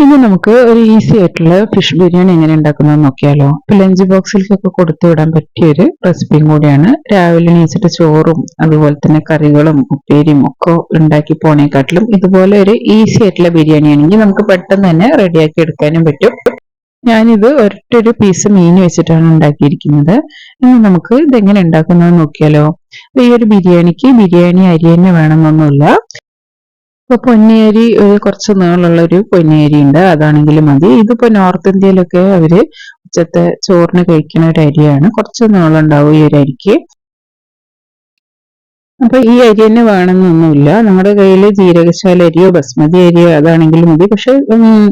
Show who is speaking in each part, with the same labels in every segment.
Speaker 1: ഇനി നമുക്ക് ഒരു ഈസി ആയിട്ടുള്ള ഫിഷ് ബിരിയാണി എങ്ങനെ ഉണ്ടാക്കുന്നത് നോക്കിയാലോ. ഇപ്പൊ ലഞ്ച് ബോക്സിലേക്കൊക്കെ കൊടുത്തു വിടാൻ പറ്റിയ ഒരു റെസിപ്പിയും കൂടിയാണ്. രാവിലെ എണീച്ചിട്ട് ചോറും അതുപോലെ തന്നെ കറികളും ഉപ്പേരിയും ഒക്കെ ഉണ്ടാക്കി പോണേക്കാട്ടിലും ഇതുപോലെ ഒരു ഈസി ആയിട്ടുള്ള ബിരിയാണി ആണെങ്കിൽ നമുക്ക് പെട്ടെന്ന് തന്നെ റെഡിയാക്കി എടുക്കാനും പറ്റും. ഞാനിത് ഒരൊറ്റൊരു പീസ് മീൻ വെച്ചിട്ടാണ് ഉണ്ടാക്കിയിരിക്കുന്നത്. ഇനി നമുക്ക് ഇതെങ്ങനെ ഉണ്ടാക്കുന്നത് നോക്കിയാലോ. ഈ ഒരു ബിരിയാണിക്ക് ബിരിയാണി അരി തന്നെ വേണമെന്നൊന്നുമില്ല. ഇപ്പൊ പൊന്നിയരി കുറച്ച് നീളമുള്ള ഒരു പൊന്നിയരി ഉണ്ട്, അതാണെങ്കിലും മതി. ഇതിപ്പോ നോർത്ത് ഇന്ത്യയിലൊക്കെ അവര് ഉച്ചത്തെ ചോറിന് കഴിക്കുന്ന ഒരു അരിയാണ്. കുറച്ച് നീളം ഉണ്ടാവും ഈ ഒരു അരിക്ക്. അപ്പൊ ഈ അരി തന്നെ വേണമെന്നൊന്നുമില്ല. നമ്മുടെ കയ്യിൽ ജീരകശാല അരിയോ ബസ്മതി അരിയോ അതാണെങ്കിലും മതി. പക്ഷെ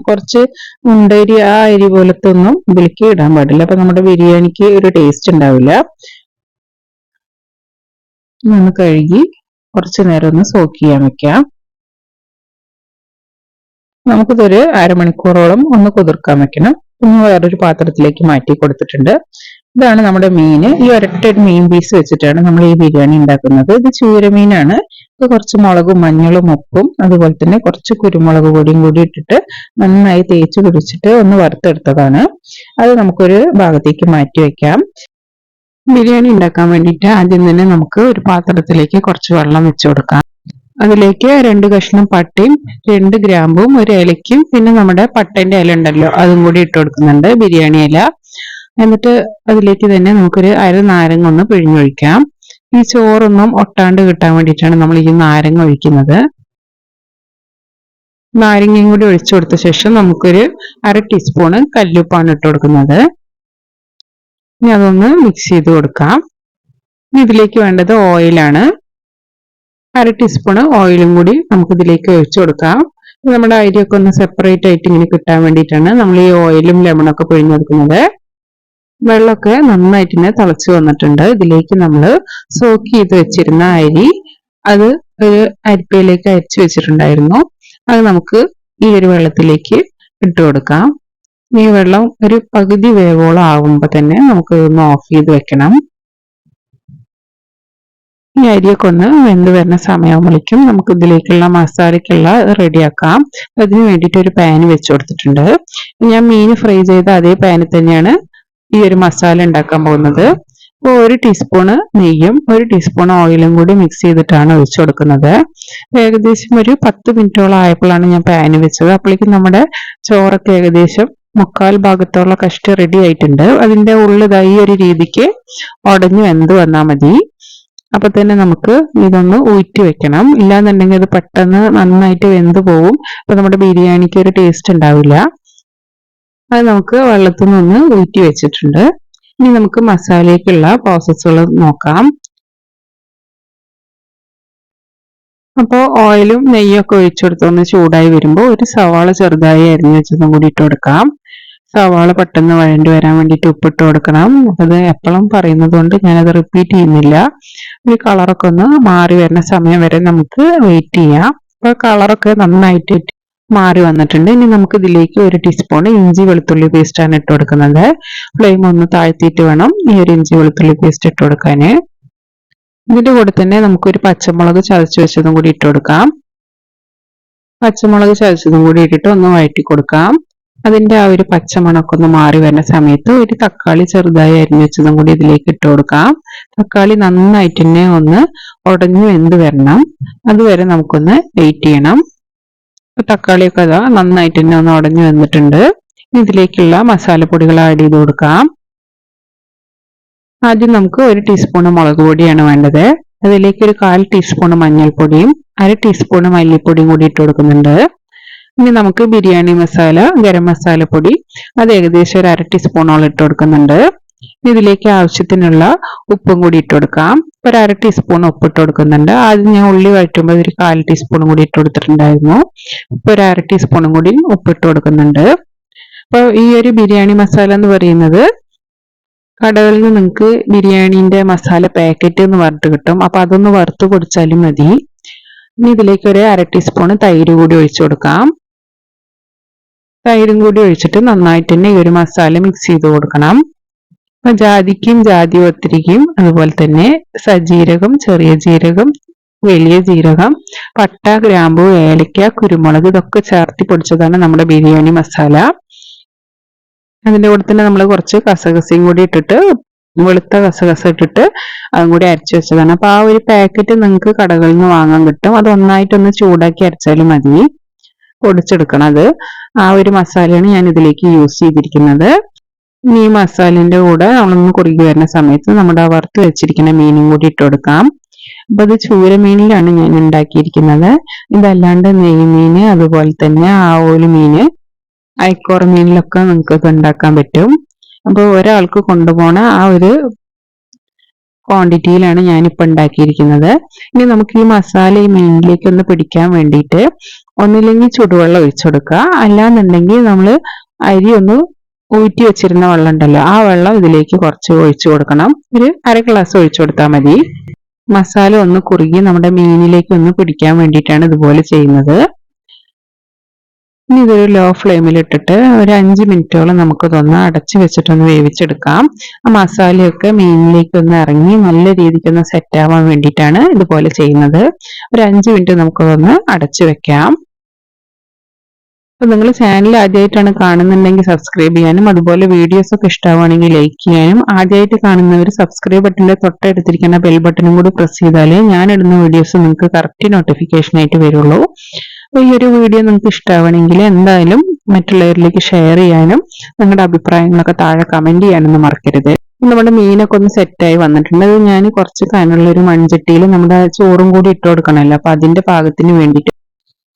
Speaker 1: കുറച്ച് മുണ്ടരി ആ അരി പോലത്തെ ഒന്നും ഇതിലേക്ക് ഇടാൻ പാടില്ല. അപ്പൊ നമ്മുടെ ബിരിയാണിക്ക് ഒരു ടേസ്റ്റ് ഉണ്ടാവില്ല. ഒന്ന് കഴുകി കുറച്ചു നേരം ഒന്ന് സോക്ക് ചെയ്യാൻ വെക്കാം. നമുക്കിതൊരു അരമണിക്കൂറോളം ഒന്ന് കുതിർക്കാൻ വെക്കണം. ഒന്ന് വേറൊരു പാത്രത്തിലേക്ക് മാറ്റി കൊടുത്തിട്ടുണ്ട്. ഇതാണ് നമ്മുടെ മീന്. ഈ ഒരൊറ്റ മീൻ പീസ് വെച്ചിട്ടാണ് നമ്മൾ ഈ ബിരിയാണി ഉണ്ടാക്കുന്നത്. ഇത് ചൂരമീനാണ്. ഇത് കുറച്ച് മുളകും മഞ്ഞളും ഉപ്പും അതുപോലെ തന്നെ കുറച്ച് കുരുമുളക് പൊടിയും കൂടി ഇട്ടിട്ട് നന്നായി തേച്ച് പിടിച്ചിട്ട് ഒന്ന് വറുത്തെടുത്തതാണ്. അത് നമുക്കൊരു ഭാഗത്തേക്ക് മാറ്റി വെക്കാം. ബിരിയാണി ഉണ്ടാക്കാൻ വേണ്ടിയിട്ട് ആദ്യം തന്നെ നമുക്ക് ഒരു പാത്രത്തിലേക്ക് കുറച്ച് വെള്ളം വെച്ചു കൊടുക്കാം. അതിലേക്ക് 2 കഷ്ണം പട്ടയും 2 ഗ്രാമ്പും ഒരു ഇലയ്ക്കും പിന്നെ നമ്മുടെ പട്ടന്റെ ഇല ഉണ്ടല്ലോ അതും കൂടി ഇട്ട് കൊടുക്കുന്നുണ്ട്, ബിരിയാണി ഇല. എന്നിട്ട് അതിലേക്ക് തന്നെ നമുക്കൊരു നാരങ്ങ ഒന്ന് പിഴിഞ്ഞൊഴിക്കാം. ഈ ചോറൊന്നും ഒട്ടാണ്ട് കിട്ടാൻ വേണ്ടിയിട്ടാണ് നമ്മൾ ഈ നാരങ്ങ ഒഴിക്കുന്നത്. നാരങ്ങയും കൂടി ഒഴിച്ചു കൊടുത്ത ശേഷം നമുക്കൊരു 1/2 ടീസ്പൂണ് കല്ലുപ്പാണ് ഇട്ട് കൊടുക്കുന്നത്. ഇനി അതൊന്ന് മിക്സ് ചെയ്ത് കൊടുക്കാം. ഇനി ഇതിലേക്ക് വേണ്ടത് ഓയിലാണ്. 1/2 ടീസ്പൂണ് ഓയിലും കൂടി നമുക്ക് ഇതിലേക്ക് ഒഴിച്ചു കൊടുക്കാം. നമ്മുടെ അരിയൊക്കെ ഒന്ന് സെപ്പറേറ്റ് ആയിട്ട് ഇങ്ങനെ കിട്ടാൻ വേണ്ടിയിട്ടാണ് നമ്മൾ ഈ ഓയിലും ലെമണൊക്കെ പിഴിഞ്ഞെടുക്കുന്നത്. വെള്ളമൊക്കെ നന്നായിട്ട് തന്നെ തിളച്ച് വന്നിട്ടുണ്ട്. ഇതിലേക്ക് നമ്മൾ സോക്ക് ചെയ്ത് വെച്ചിരുന്ന അരി അത് ഒരു അരിപ്പയിലേക്ക് അരിച്ചു വെച്ചിട്ടുണ്ടായിരുന്നു. അത് നമുക്ക് ഈ ഒരു വെള്ളത്തിലേക്ക് ഇട്ട് കൊടുക്കാം. ഈ വെള്ളം ഒരു പകുതി വേവോളം ആകുമ്പോൾ തന്നെ നമുക്ക് ഒന്ന് ഓഫ് ചെയ്ത് വെക്കണം. ഈ അരിയൊക്കെ ഒന്ന് വെന്ത് വരുന്ന സമയമാകുമ്പോഴേക്കും നമുക്ക് ഇതിലേക്കുള്ള മസാലയ്ക്കുള്ള റെഡിയാക്കാം. അതിന് വേണ്ടിയിട്ട് ഒരു പാൻ വെച്ച് കൊടുത്തിട്ടുണ്ട്. ഞാൻ മീൻ ഫ്രൈ ചെയ്ത അതേ പാനിൽ തന്നെയാണ് ഈ ഒരു മസാല ഉണ്ടാക്കാൻ പോകുന്നത്. അപ്പോൾ 1 ടീസ്പൂണ് നെയ്യും 1 ടീസ്പൂൺ ഓയിലും കൂടി മിക്സ് ചെയ്തിട്ടാണ് ഒഴിച്ചു കൊടുക്കുന്നത്. ഏകദേശം ഒരു 10 മിനിറ്റോളം ആയപ്പോഴാണ് ഞാൻ പാന് വെച്ചത്. അപ്പോഴേക്കും നമ്മുടെ ചോറൊക്കെ ഏകദേശം 3/4 ഭാഗത്തോളം കഷ്ടി റെഡി ആയിട്ടുണ്ട്. അതിന്റെ ഉള്ളിതായി ഒരു രീതിക്ക് ഉടഞ്ഞു വെന്ത് വന്നാൽ മതി. അപ്പൊ തന്നെ നമുക്ക് ഇതൊന്ന് ഊറ്റി വെക്കണം. ഇല്ലാന്നുണ്ടെങ്കിൽ അത് പെട്ടെന്ന് നന്നായിട്ട് വെന്ത് പോവും. അപ്പൊ നമ്മുടെ ബിരിയാണിക്ക് ഒരു ടേസ്റ്റ് ഉണ്ടാവില്ല. അത് നമുക്ക് വെള്ളത്തിൽ നിന്ന് ഊറ്റി വെച്ചിട്ടുണ്ട്. ഇനി നമുക്ക് മസാലയ്ക്കുള്ള പ്രോസസ്സുകൾ നോക്കാം. അപ്പോൾ ഓയിലും നെയ്യും ഒക്കെ ഒഴിച്ചെടുത്തൊന്ന് ചൂടായി വരുമ്പോൾ ഒരു സവാള ചെറുതായി അരിഞ്ഞു വെച്ചതും കൂടി ഇട്ട് കൊടുക്കാം. സവാള പെട്ടെന്ന് വഴണ്ടി വരാൻ വേണ്ടിയിട്ട് ഉപ്പിട്ട് കൊടുക്കണം. അത് എപ്പോഴും പറയുന്നത് കൊണ്ട് ഞാനത് റിപ്പീറ്റ് ചെയ്യുന്നില്ല. ഈ കളറൊക്കെ ഒന്ന് മാറി വരുന്ന സമയം വരെ നമുക്ക് വെയിറ്റ് ചെയ്യാം. അപ്പോൾ കളറൊക്കെ നന്നായിട്ട് മാറി വന്നിട്ടുണ്ട്. ഇനി നമുക്ക് ഇതിലേക്ക് 1 ടീസ്പൂൺ ഇഞ്ചി വെളുത്തുള്ളി പേസ്റ്റ് ആണ് ഇട്ട് കൊടുക്കുന്നത്. ഫ്ലെയിം ഒന്ന് താഴ്ത്തിയിട്ട് വേണം ഈ ഒരു ഇഞ്ചി വെളുത്തുള്ളി പേസ്റ്റ് ഇട്ട് കൊടുക്കാൻ. ഇതിന്റെ കൂടെ തന്നെ നമുക്കൊരു പച്ചമുളക് ചതച്ച് വെച്ചതും കൂടി ഇട്ട് കൊടുക്കാം. പച്ചമുളക് ചതച്ചതും കൂടി ഇട്ടിട്ട് ഒന്ന് വഴറ്റി കൊടുക്കാം. അതിന്റെ ആ ഒരു പച്ചമണമൊക്കെ ഒന്ന് മാറി വരുന്ന സമയത്ത് ഒരു തക്കാളി ചെറുതായി അരിഞ്ഞു വെച്ചതും കൂടി ഇതിലേക്ക് ഇട്ട് കൊടുക്കാം. തക്കാളി നന്നായിട്ട് തന്നെ ഒന്ന് ഉടഞ്ഞു വെന്ത് വരണം. അതുവരെ നമുക്കൊന്ന് വെയിറ്റ് ചെയ്യണം. തക്കാളിയൊക്കെ അതാ നന്നായിട്ട് തന്നെ ഒന്ന് ഉടഞ്ഞു വന്നിട്ടുണ്ട്. ഇതിലേക്കുള്ള മസാലപ്പൊടികൾ ആഡ് ചെയ്ത് കൊടുക്കാം. ആദ്യം നമുക്ക് 1 ടീസ്പൂൺ മുളക് പൊടിയാണ് വേണ്ടത്. അതിലേക്ക് ഒരു 1/4 ടീസ്പൂൺ മഞ്ഞൾപ്പൊടിയും 1/2 ടീസ്പൂൺ മല്ലിപ്പൊടിയും കൂടി ഇട്ട് കൊടുക്കുന്നുണ്ട്. ഇനി നമുക്ക് ബിരിയാണി മസാല, ഗരം മസാലപ്പൊടി അത് ഏകദേശം ഒരു 1/2 ടീസ്പൂണോളം ഇട്ട് കൊടുക്കുന്നുണ്ട്. ഇതിലേക്ക് ആവശ്യത്തിനുള്ള ഉപ്പും കൂടി ഇട്ട് കൊടുക്കാം. ഒരു 1/2 ടീസ്പൂൺ ഉപ്പ് ഇട്ട് കൊടുക്കുന്നുണ്ട്. ആദ്യം ഞാൻ ഉള്ളി വഴറ്റുമ്പോൾ ഒരു 1/4 ടീസ്പൂണും കൂടി ഇട്ട് കൊടുത്തിട്ടുണ്ടായിരുന്നു. ഇപ്പൊ ഒരു 1/2 ടീസ്പൂണും കൂടി ഉപ്പ് ഇട്ട് കൊടുക്കുന്നുണ്ട്. അപ്പോൾ ഈ ഒരു ബിരിയാണി മസാല എന്ന് പറയുന്നത് കടകളിൽ നിന്ന് നിങ്ങൾക്ക് ബിരിയാണിന്റെ മസാല പാക്കറ്റ് എന്ന് പറഞ്ഞിട്ട് കിട്ടും. അപ്പൊ അതൊന്ന് വറുത്ത് പൊടിച്ചാലും മതി. ഇനി ഇതിലേക്ക് ഒരു 1/2 ടീസ്പൂൺ തൈര് കൂടി ഒഴിച്ചു കൊടുക്കാം. തൈരും കൂടി ഒഴിച്ചിട്ട് നന്നായിട്ട് തന്നെ ഈ ഒരു മസാല മിക്സ് ചെയ്ത് കൊടുക്കണം. ജാതിക്കും ജാതിപത്രിക്കും അതുപോലെ തന്നെ സജീരകം, ചെറിയ ജീരകം, വലിയ ജീരകം, പട്ട, ഗ്രാമ്പു, ഏലക്ക, കുരുമുളക് ഇതൊക്കെ ചേർത്തി പൊടിച്ചതാണ് നമ്മുടെ ബിരിയാണി മസാല. അതിൻ്റെ കൂടെ തന്നെ നമ്മൾ കുറച്ച് കസകസയും കൂടി ഇട്ടിട്ട്, വെളുത്ത കസകസ ഇട്ടിട്ട് അതും കൂടി അരച്ചു വെച്ചതാണ്. അപ്പോൾ ആ ഒരു പാക്കറ്റ് നിങ്ങൾക്ക് കടകളിൽ നിന്ന് വാങ്ങാൻ കിട്ടും. അത് ഒന്നായിട്ടൊന്ന് ചൂടാക്കി അരച്ചാലും മതി. പൊടിച്ചെടുക്കണത് ആ ഒരു മസാലയാണ് ഞാൻ ഇതിലേക്ക് യൂസ് ചെയ്തിരിക്കുന്നത്. ഈ മസാലൻ്റെ കൂടെ നമ്മളൊന്ന് കുറുകി വരുന്ന സമയത്ത് നമ്മുടെ ആ വറുത്ത് വെച്ചിരിക്കുന്ന മീനും കൂടി ഇട്ട് കൊടുക്കാം. അപ്പൊ അത് ചൂരമീനിലാണ് ഞാൻ ഉണ്ടാക്കിയിരിക്കുന്നത്. ഇതല്ലാണ്ട് നെയ്മീന്, അതുപോലെ തന്നെ ആവോലി മീന്, അയക്കോറ മീനിലൊക്കെ നിങ്ങൾക്ക് ഇത് ഉണ്ടാക്കാൻ പറ്റും. അപ്പോൾ ഒരാൾക്ക് കൊണ്ടുപോണ ആ ഒരു ക്വാണ്ടിറ്റിയിലാണ് ഞാനിപ്പോൾ ഉണ്ടാക്കിയിരിക്കുന്നത്. ഇനി നമുക്ക് ഈ മസാല ഈ മീനിലേക്ക് ഒന്ന് പിടിക്കാൻ വേണ്ടിയിട്ട് ഒന്നില്ലെങ്കിൽ ചുടുവെള്ളം ഒഴിച്ചു കൊടുക്കുക, അല്ലാന്നുണ്ടെങ്കിൽ നമ്മൾ അരി ഒന്ന് ഊറ്റി വെച്ചിരുന്ന വെള്ളം ഉണ്ടല്ലോ, ആ വെള്ളം ഇതിലേക്ക് കുറച്ച് ഒഴിച്ചു കൊടുക്കണം. ഒരു അര ഗ്ലാസ് ഒഴിച്ചു കൊടുത്താൽ മതി. മസാല ഒന്ന് കുറുകി നമ്മുടെ മീനിലേക്ക് ഒന്ന് പിടിക്കാൻ വേണ്ടിയിട്ടാണ് ഇതുപോലെ ചെയ്യുന്നത്. ഇനി ഇതൊരു ലോ ഫ്ലെയിമിൽ ഇട്ടിട്ട് ഒരു 5 മിനിറ്റോളം നമുക്കിതൊന്ന് അടച്ചു വെച്ചിട്ടൊന്ന് വേവിച്ചെടുക്കാം. ആ മസാലയൊക്കെ മീനിലേക്ക് ഒന്ന് ഇറങ്ങി നല്ല രീതിക്കൊന്ന് സെറ്റ് ആവാൻ വേണ്ടിയിട്ടാണ് ഇതുപോലെ ചെയ്യുന്നത്. ഒരു 5 മിനിറ്റ് നമുക്കിതൊന്ന് അടച്ചു വെക്കാം. അപ്പോൾ നിങ്ങൾ ചാനൽ ആദ്യമായിട്ടാണ് കാണുന്നുണ്ടെങ്കിൽ സബ്സ്ക്രൈബ് ചെയ്യാനും, അതുപോലെ വീഡിയോസ് ഒക്കെ ഇഷ്ടമാവുകയാണെങ്കിൽ ലൈക്ക് ചെയ്യാനും, ആദ്യമായിട്ട് കാണുന്നവർ സബ്സ്ക്രൈബ് ബട്ടണിന്റെ തൊട്ടടുത്തിരിക്കുന്ന ബെൽ ബട്ടണും കൂടി പ്രസ് ചെയ്താലേ ഞാൻ ഇടുന്ന വീഡിയോസ് നിങ്ങൾക്ക് കറക്റ്റ് നോട്ടിഫിക്കേഷൻ ആയിട്ട് വരുള്ളൂ. അപ്പോൾ ഈ ഒരു വീഡിയോ നിങ്ങൾക്ക് ഇഷ്ടമാവണമെങ്കിൽ എന്തായാലും മറ്റുള്ളവരിലേക്ക് ഷെയർ ചെയ്യാനും നിങ്ങളുടെ അഭിപ്രായങ്ങളൊക്കെ താഴെ കമന്റ് ചെയ്യാനൊന്നും മറക്കരുത്. നമ്മുടെ മീനൊക്കെ ഒന്ന് സെറ്റായി വന്നിട്ടുണ്ട്. അത് ഞാൻ കുറച്ച് കനമുള്ള ഒരു മൺചട്ടിയിൽ നമ്മുടെ ചോറും കൂടി ഇട്ട് കൊടുക്കണമല്ലോ, അപ്പൊ അതിന്റെ പാകത്തിന് വേണ്ടിയിട്ട്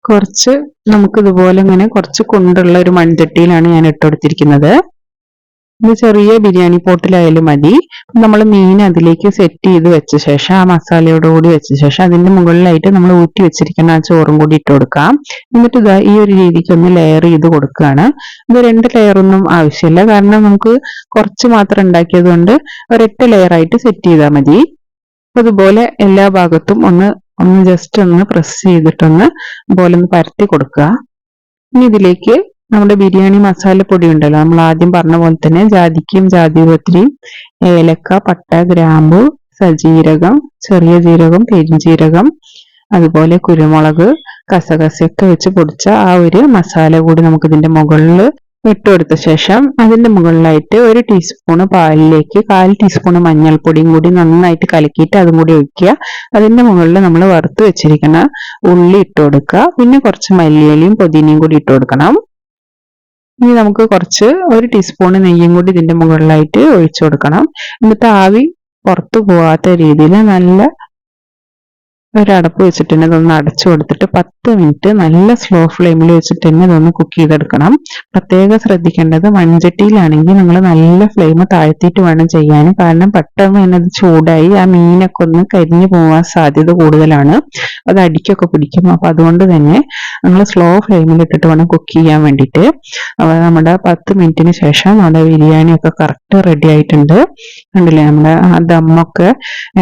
Speaker 1: കുറച്ച് നമുക്ക് ഇതുപോലെ ഇങ്ങനെ കുറച്ച് കൊണ്ടുള്ള ഒരു മൺചട്ടിയിലാണ് ഞാൻ ഇട്ട് കൊടുത്തിരിക്കുന്നത്. ഇത് ചെറിയ ബിരിയാണി പോട്ടിലായാലും മതി. നമ്മൾ മീൻ അതിലേക്ക് സെറ്റ് ചെയ്ത് വെച്ച ശേഷം ആ മസാലയോട് കൂടി വെച്ച ശേഷം അതിന്റെ മുകളിലായിട്ട് നമ്മൾ ഊറ്റി വെച്ചിരിക്കുന്ന ആ ചോറും കൂടി ഇട്ട് കൊടുക്കാം. എന്നിട്ട് ഇതാ ഈ ഒരു രീതിക്ക് ഒന്ന് ലെയർ ചെയ്ത് കൊടുക്കുകയാണ്. ഇത് 2 ലെയറൊന്നും ആവശ്യമില്ല, കാരണം നമുക്ക് കുറച്ച് മാത്രം ഉണ്ടാക്കിയത് കൊണ്ട് ഒരൊറ്റ ലെയറായിട്ട് സെറ്റ് ചെയ്താൽ മതി. അതുപോലെ എല്ലാ ഭാഗത്തും ഒന്ന് ജസ്റ്റ് ഒന്ന് പ്രസ് ചെയ്തിട്ടൊന്ന് പോലെ ഒന്ന് പരത്തി കൊടുക്കുക. ഇനി ഇതിലേക്ക് നമ്മുടെ ബിരിയാണി മസാലപ്പൊടി ഉണ്ടല്ലോ, നമ്മൾ ആദ്യം പറഞ്ഞ പോലെ തന്നെ ജാതിക്കയും ജാതിപത്രിയും, ഏലക്ക, പട്ട, ഗ്രാമ്പു, സജീരകം, ചെറിയ ജീരകം, പെരുംജീരകം, അതുപോലെ കുരുമുളക്, കസകസയൊക്കെ വെച്ച് പൊടിച്ച ആ ഒരു മസാല കൂടി നമുക്ക് ഇതിന്റെ മുകളിൽ ഇട്ട് കൊടുത്ത ശേഷം അതിന്റെ മുകളിലായിട്ട് 1 ടീസ്പൂണ് പാലിലേക്ക് 1/4 ടീസ്പൂണ് മഞ്ഞൾപ്പൊടിയും കൂടി നന്നായിട്ട് കലക്കിയിട്ട് അതും കൂടി ഒഴിക്കുക. അതിന്റെ മുകളിൽ നമ്മൾ വറുത്ത് വെച്ചിരിക്കുന്ന ഉള്ളി ഇട്ട് കൊടുക്കുക. പിന്നെ കുറച്ച് മല്ലിയിലയും പുതിനയും കൂടി ഇട്ട് കൊടുക്കണം. ഇനി നമുക്ക് കുറച്ച് 1 ടീസ്പൂണ് നെയ്യും കൂടി ഇതിന്റെ മുകളിലായിട്ട് ഒഴിച്ചു കൊടുക്കണം. എന്നിട്ട് ആവി പുറത്തു പോവാത്ത രീതിയിൽ നല്ല ഒരടപ്പ് വെച്ചിട്ട് തന്നെ ഇതൊന്ന് അടച്ചു കൊടുത്തിട്ട് 10 മിനിറ്റ് നല്ല സ്ലോ ഫ്ലെയിമിൽ വെച്ചിട്ട് തന്നെ ഇതൊന്ന് കുക്ക് ചെയ്തെടുക്കണം. പ്രത്യേകം ശ്രദ്ധിക്കേണ്ടത് മൺചട്ടിയിലാണെങ്കിൽ നിങ്ങൾ നല്ല ഫ്ലെയിം താഴ്ത്തിയിട്ട് വേണം ചെയ്യാൻ, കാരണം പെട്ടെന്ന് തന്നെ അത് ചൂടായി ആ മീനൊക്കെ ഒന്ന് കരിഞ്ഞു പോകാൻ സാധ്യത കൂടുതലാണ്. അത് അടിക്കൊക്കെ പിടിക്കും. അപ്പൊ അതുകൊണ്ട് തന്നെ നമ്മൾ സ്ലോ ഫ്ലെയിമിൽ ഇട്ടിട്ട് വേണം കുക്ക് ചെയ്യാൻ വേണ്ടിയിട്ട്. അപ്പോൾ നമ്മുടെ 10 മിനിറ്റിന് ശേഷം നമ്മുടെ ബിരിയാണിയൊക്കെ കറക്റ്റ് റെഡി ആയിട്ടുണ്ട്. കണ്ടില്ലേ, നമ്മുടെ ആ ദമ്മൊക്കെ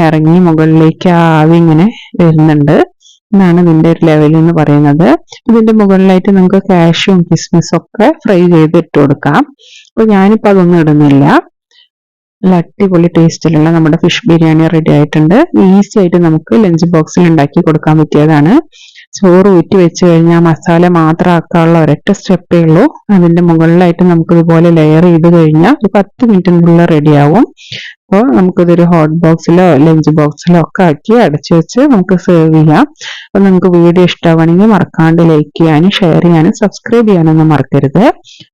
Speaker 1: ഇറങ്ങി മുകളിലേക്ക് ആ ആവി ഇങ്ങനെ വരുന്നുണ്ട് എന്നാണ് ഇതിന്റെ ഒരു ലെവൽ എന്ന് പറയുന്നത്. ഇതിന്റെ മുകളിലായിട്ട് നമുക്ക് കാഷ്യും കിസ്മിസും ഒക്കെ ഫ്രൈ ചെയ്ത് ഇട്ട് കൊടുക്കാം. അപ്പൊ ഞാനിപ്പോ അതൊന്നും ഇടുന്നില്ല. നല്ല അടിപൊളി ടേസ്റ്റിലുള്ള നമ്മുടെ ഫിഷ് ബിരിയാണി റെഡി ആയിട്ടുണ്ട്. ഈസി ആയിട്ട് നമുക്ക് ലഞ്ച് ബോക്സിൽ ഉണ്ടാക്കി കൊടുക്കാൻ പറ്റിയതാണ്. ചോറ് ഊറ്റി വെച്ച് കഴിഞ്ഞാൽ മസാല മാത്രം ആക്കാനുള്ള ഒരൊറ്റ സ്റ്റെപ്പേ ഉള്ളൂ. അതിന്റെ മുകളിലായിട്ട് നമുക്ക് ഇതുപോലെ ലെയർ ചെയ്ത് കഴിഞ്ഞാൽ ഒരു 10 മിനിറ്റിനുള്ളിൽ റെഡിയാവും. അപ്പോൾ നമുക്കിതൊരു ഹോട്ട് ബോക്സിലോ ലഞ്ച് ബോക്സിലോ ഒക്കെ ആക്കി അടച്ചു വെച്ച് നമുക്ക് സെർവ് ചെയ്യാം. അപ്പോൾ നിങ്ങൾക്ക് വീഡിയോ ഇഷ്ടമാണെങ്കിൽ മറക്കാണ്ട് ലൈക്ക് ചെയ്യാനും ഷെയർ ചെയ്യാനും സബ്സ്ക്രൈബ് ചെയ്യാനൊന്നും മറക്കരുത്.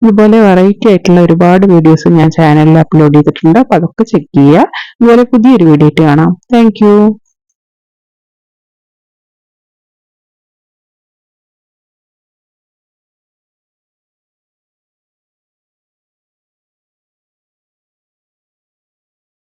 Speaker 1: ഇതുപോലെ വെറൈറ്റി ആയിട്ടുള്ള ഒരുപാട് വീഡിയോസ് ഞാൻ ചാനലിൽ അപ്ലോഡ് ചെയ്തിട്ടുണ്ട്. അപ്പോൾ അതൊക്കെ ചെക്ക് ചെയ്യുക. ഇതുപോലെ പുതിയൊരു വീഡിയോ ആയിട്ട് കാണാം. താങ്ക്